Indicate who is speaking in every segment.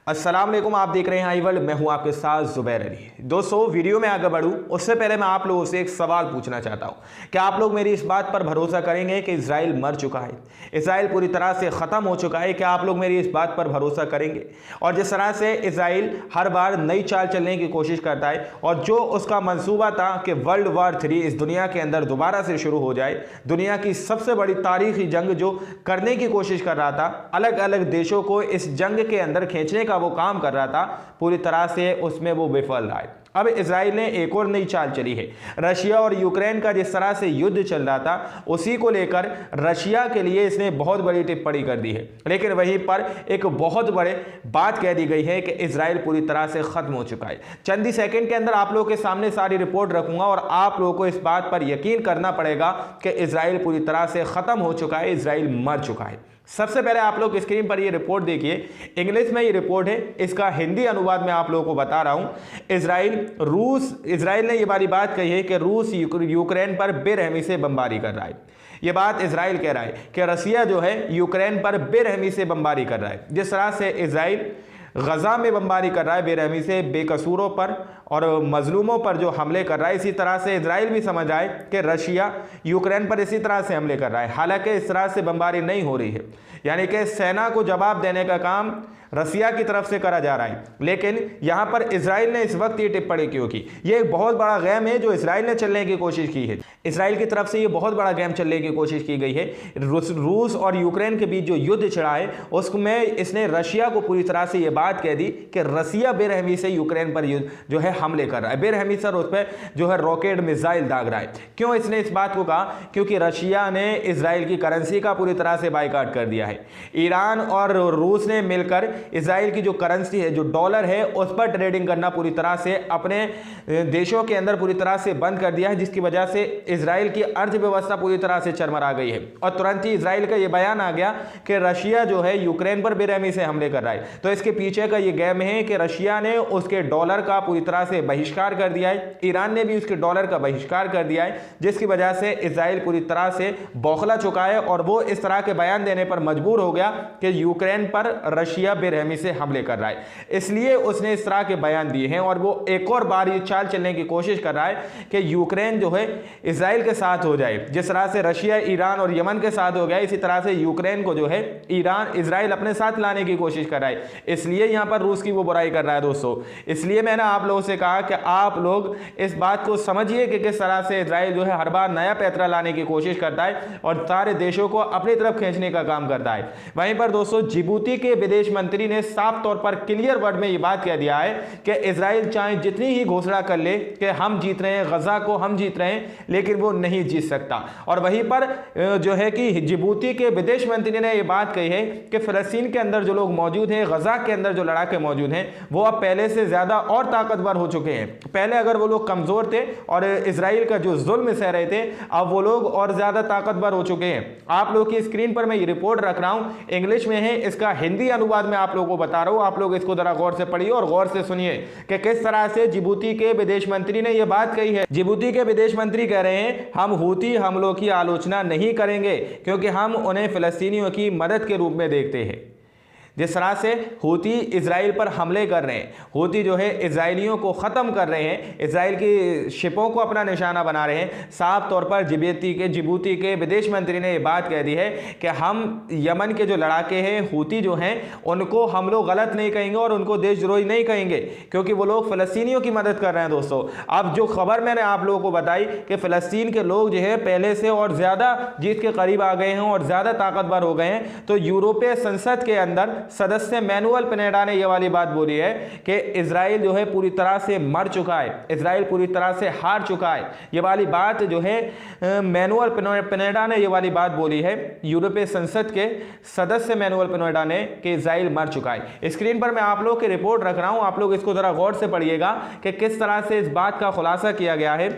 Speaker 1: अस्सलाम वालेकुम, आप देख रहे हैं आई वर्ल्ड। मैं हूं आपके साथ जुबैर अली। दोस्तों, वीडियो में आगे बढ़ूं उससे पहले मैं आप लोगों से एक सवाल पूछना चाहता हूं। क्या आप लोग मेरी इस बात पर भरोसा करेंगे कि इजराइल मर चुका है, इजराइल पूरी तरह से ख़त्म हो चुका है? क्या आप लोग मेरी इस बात पर भरोसा करेंगे? और जिस तरह से इजराइल हर बार नई चाल चलने की कोशिश करता है और जो उसका मंसूबा था कि वर्ल्ड वार 3 इस दुनिया के अंदर दोबारा से शुरू हो जाए, दुनिया की सबसे बड़ी तारीखी जंग जो करने की कोशिश कर रहा था, अलग अलग देशों को इस जंग के अंदर खींचने का वो काम कर रहा था, पूरी तरह से उसमें वो विफल रहा है। अब इजराइल ने एक और नई चाल चली है। रशिया और यूक्रेन का जिस तरह से युद्ध चल रहा था, उसी को लेकर रशिया के लिए इसने बहुत बड़ी टिप्पणी कर दी है। लेकिन वहीं पर एक बहुत बड़े बात कह दी गई है कि इजराइल पूरी तरह से खत्म हो चुका है। चंद ही सेकंड के अंदर आप लोगों के सामने सारी रिपोर्ट रखूंगा और आप लोगों को इस बात पर यकीन करना पड़ेगा कि इजराइल पूरी तरह से खत्म हो चुका है, इजराइल मर चुका है। सबसे पहले आप लोग स्क्रीन पर ये रिपोर्ट देखिए। इंग्लिश में ये रिपोर्ट है, इसका हिंदी अनुवाद मैं आप लोगों को बता रहा हूं। इजराइल ने ये वाली बात कही है कि रूस यूक्रेन पर बेरहमी से बमबारी कर रहा है। ये बात इजराइल कह रहा है कि रसिया जो है यूक्रेन पर बेरहमी से बमबारी कर रहा है। जिस तरह से इजराइल गजा में बमबारी कर रहा है बेरहमी से, बेकसूरों पर और मजलूमों पर जो हमले कर रहा है, इसी तरह से इजराइल भी समझ आए कि रशिया यूक्रेन पर इसी तरह से हमले कर रहा है। हालांकि इस तरह से बमबारी नहीं हो रही है, यानी कि सेना को जवाब देने का काम रसिया की तरफ से करा जा रहा है। लेकिन यहां पर इजराइल ने इस वक्त ये टिप्पणी क्यों की? ये एक बहुत बड़ा गेम है जो इजराइल ने चलने की कोशिश की है। इजराइल की तरफ से ये बहुत बड़ा गेम चलने की कोशिश की गई है। रूस और यूक्रेन के बीच जो युद्ध छिड़ा है उसमें इसने रशिया को पूरी तरह से ये बात कह दी कि रसिया बेरहमी से यूक्रेन पर जो है हमले कर रहा है, बेरहमी से उस पर जो है रॉकेट मिसाइल दाग रहा है। क्यों इसने इस बात को कहा? क्योंकि रशिया ने इजराइल की करेंसी का पूरी तरह से बाइकाट कर दिया है। ईरान और रूस ने मिलकर इजराइल की जो करेंसी है, जो डॉलर है, उस पर ट्रेडिंग करना पूरी तरह से अपने देशों के अंदर पूरी तरह से बंद कर दिया है, जिसकी वजह से इजराइल की अर्थव्यवस्था पूरी तरह से चरमरा गई है। और तुरंत ही इजराइल का यह बयान आ गया कि रशिया जो है यूक्रेन पर बेरहमी से हमले कर रहा है। तो इसके पीछे का यह गेम है कि रशिया ने उसके डॉलर का पूरी तरह से बहिष्कार कर दिया है, ईरान ने भी उसके डॉलर का बहिष्कार कर दिया है, जिसकी वजह से इजराइल पूरी तरह से बौखला चुका है और वो इस तरह के बयान देने पर मजबूर हो गया कि यूक्रेन पर रशिया बेरहमी से हमले कर रहा है। इसलिए उसने इस तरह के बयान दिए हैं और वो एक और बार ये चाल चलने की कोशिश कर रहा है कि यूक्रेन जो है इजराइल के साथ हो जाए। जिस तरह से रशिया ईरान और यमन के साथ हो गया, इसी तरह से यूक्रेन को जो है इजराइल अपने साथ लाने की कोशिश कर रहा है। इसलिए यहां पर रूस की वो बुराई कर रहा है। दोस्तों, इसलिए मैंने आप लोगों से कहा कि आप लोग इस बात को समझिए कि किस तरह से इजराइल जो है हर बार नया पैतरा लाने की कोशिश करता है और सारे देशों को अपनी तरफ खींचने का काम करता है। वहीं पर दोस्तों, जिबूती के विदेश मंत्री ने साफ तौर पर क्लियर वर्ड में यह बात कह दिया है कि इजराइल चाहे जितनी ही घोषणा कर ले कि हम जीत रहे हैं, गजा को हम जीत रहे हैं, लेकिन वो नहीं जीत सकता। और वहीं पर जो है कि जिबूती के विदेश मंत्री ने यह बात कही है कि फिलिस्तीन के अंदर जो लोग मौजूद हैं, गजा के अंदर जो लड़ाके मौजूद हैं, वो अब पहले से ज्यादा और ताकतवर हो चुके हैं। पहले अगर वो लोग कमजोर थे और इजराइल का जो जुल्म सह रहे थे, अब वो लोग और ज्यादा ताकतवर हो चुके हैं। आप लोग की स्क्रीन पर मैं ये रिपोर्ट रख रहा हूं, इंग्लिश में है, इसका हिंदी अनुवाद मैं आप लोगों को बता रहा हूं। आप लोग इसको जरा गौर से पढ़िए और गौर से सुनिए कि किस तरह से जिबूती के विदेश मंत्री ने यह बात कही है। जिबूती के विदेश मंत्री कह रहे हैं, हम हूती हमलों की आलोचना नहीं करेंगे क्योंकि हम उन्हें फिलिस्तीनियों की मदद के रूप में देखते हैं। जिस तरह से हूती इजराइल पर हमले कर रहे हैं, हूती जो है इजराइलियों को ख़त्म कर रहे हैं, इजराइल की शिपों को अपना निशाना बना रहे हैं, साफ तौर पर जिबूती के विदेश मंत्री ने यह बात कह दी है कि हम यमन के जो लड़ाके हैं हूती जो हैं, उनको हम लोग गलत नहीं कहेंगे और उनको देशद्रोही नहीं कहेंगे क्योंकि वो लोग फ़लस्तीनियों की मदद कर रहे हैं। दोस्तों, अब जो खबर मैंने आप लोगों को बताई कि फ़लस्तीन के लोग जो है पहले से और ज़्यादा जीत के करीब आ गए हैं और ज़्यादा ताकतवर हो गए हैं, तो यूरोपीय संसद के अंदर सदस्य मैनुअल पिनेडा ने यह वाली बात बोली है कि इजराइल जो है पूरी तरह से मर चुका है, इजराइल पूरी तरह से हार चुका है। यह वाली बात जो है मैनुअल पिनेडा ने यह वाली बात बोली है, यूरोपीय संसद के सदस्य मैनुअल पिनेडा ने, कि इजराइल मर चुका है। स्क्रीन पर मैं आप लोग की रिपोर्ट रख रहा हूं, आप लोग इसको जरा गौर से पढ़िएगा कि किस तरह से इस बात का खुलासा किया गया है।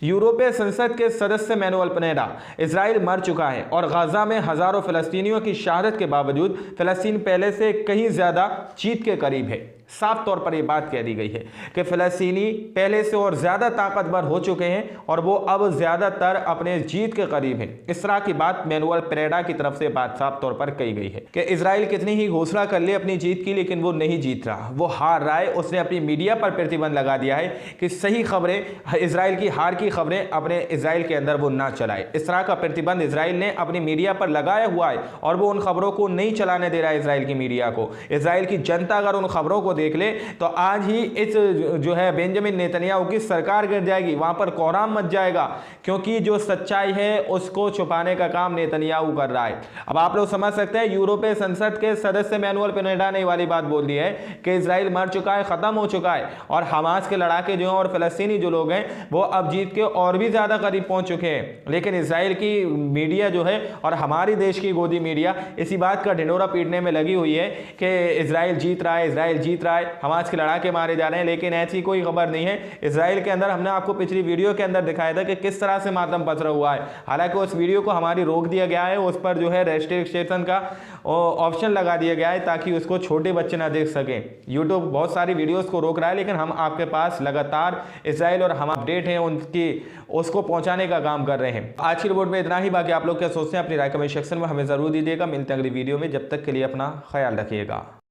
Speaker 1: यूरोपीय संसद के सदस्य मैनुअल पिनेडा, इजराइल मर चुका है और गजा में हजारों फिलिस्तीनियों की शहादत के बावजूद फिलिस्तीन पहले से कहीं ज़्यादा जीत के करीब है। साफ तौर पर यह बात कह दी गई है कि फ़लस्तीनी पहले से और ज़्यादा ताकतवर हो चुके हैं और वो अब ज़्यादातर अपने जीत के करीब हैं। इस तरह की बात मैनुअल पेरेरा की तरफ से बात साफ तौर पर कही गई है कि इजराइल कितनी ही घोषणा कर ले अपनी जीत की, लेकिन वो नहीं जीत रहा, वो हार रहा है। उसने अपनी मीडिया पर प्रतिबंध लगा दिया है कि सही खबरें, इजराइल की हार की खबरें अपने इजराइल के अंदर वो ना चलाए। इस तरह का प्रतिबंध इजराइल ने अपनी मीडिया पर लगाया हुआ है और वो उन खबरों को नहीं चलाने दे रहा है इजराइल की मीडिया को। इजराइल की जनता अगर उन खबरों को देख ले तो आज ही इस जो है बेंजामिन नेतन्याहू की सरकार गिर जाएगी, वहां पर कोहराम मच जाएगा, क्योंकि जो सच्चाई है उसको छुपाने का काम नेतन्याहू कर रहा है। अब आप लोग समझ सकते हैं, यूरोपीय संसद के सदस्य मैनुअल पेरेरा ने वाली बात बोल दी है कि इजराइल मर चुका है, खत्म हो चुका है और हमास के लड़ाके जो हैं और फिलिस्तीनी जो लोग हैं वो अब जीत के और भी ज्यादा करीब पहुंच चुके हैं। लेकिन इजराइल की मीडिया जो है और हमारी देश की गोदी मीडिया इसी बात का ढिंढोरा पीटने में लगी हुई है कि इजराइल जीत रहा है, इजराइल जीत रहा है, हमास के लड़ाके मारे जा रहे हैं, लेकिन ऐसी कोई खबर नहीं है। इजराइल के अंदर हमने आपको पिछली वीडियो के अंदर दिखाया था कि किस तरह से मातम पसरा हुआ है। हालांकि उस वीडियो को हमारी रोक दिया गया है, उस पर जो है रेस्ट्रिक्शन का ऑप्शन लगा दिया गया है ताकि उसको छोटे बच्चे ना देख सकें। यूट्यूब बहुत सारी वीडियोस को रोक रहा है, लेकिन हम आपके पास लगातार इजराइल और हम अपडेट हैं उनकी, उसको पहुंचाने का काम कर रहे हैं। आज की रिपोर्ट में इतना ही। बाकी आप लोग क्या सोचते हैं अपनी राय कमेंट सेक्शन में हमें जरूर दीजिएगा। मिलते हैं अगली वीडियो में, जब तक के लिए अपना ख्याल रखिएगा।